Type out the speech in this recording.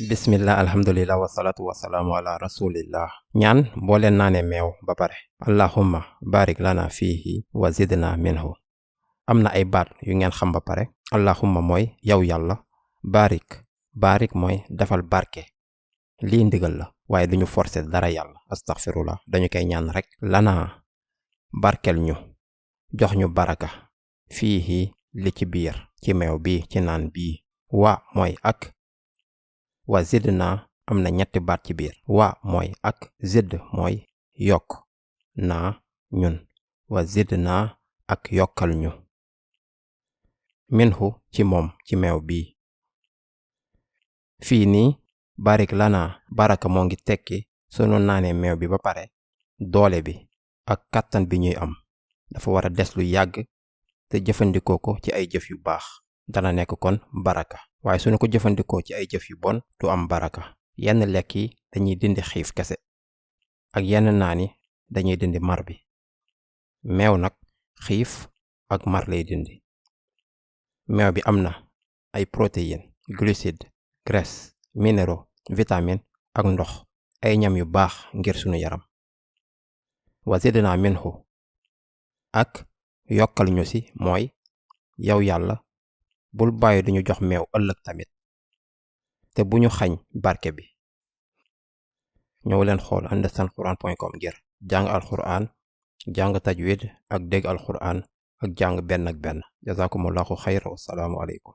bismillah alhamdulillah wasalaatu wasalaamu ala rasulillah. ñaan boo leen naanee meew ba pare allahumma barik lana fiihi wa zidna minhu. am na ay baat yu ngeen xam ba pare. allahumma mooy yow yàlla. barik mooy defal barke. lii ndigal la waaye duñu forcer dara yàlla, astaghfirullah, dañu koy ñaan rek. lana barkel ñu, jox ñu baraka fiihi li ci biir, ci meew bi, ci naan bii. wa mooy ak, wa zidna am na ñetti baat ci biir. wa mooy ak, zid mooy yokk, naa ñun, wa zidna ak yokkal ñu, minhu ci moom, ci meew bii. fii nii barik lana, baraka moo ngi tekki sunu naanee meew bi ba pare doole bi ak kàttan bi ñuy am dafa war a des lu yàgg te jëfandikoo ko ci ay jëf yu baax, dana nekk kon baraka. waaye suñu ko jëfandikoo ci ay jëf yu bon du am baraka. yenn lekk yi dañuy dindi xiif kese ak yenn naan yi dañuy dindi mar bi. meew nag xiif ak mar lay dindi. meew bi am na ay protéines, glucides, graisse, minéraux, vitamine ak ndox, ay ñam yu baax ngir sunu yaram. wa zidna minhu ak yokkal ñu ci mooy yow yàlla bul bàyyi duñu jox meew ëllëg tamit te bu ñu xañ barke bi. ñëw leen xool understandquran.com ngir jàng alquran, jàng tajwid ak dégg alquran ak jàng benn ak benn. jazakumullahu xayra, wassalaamu aleykum.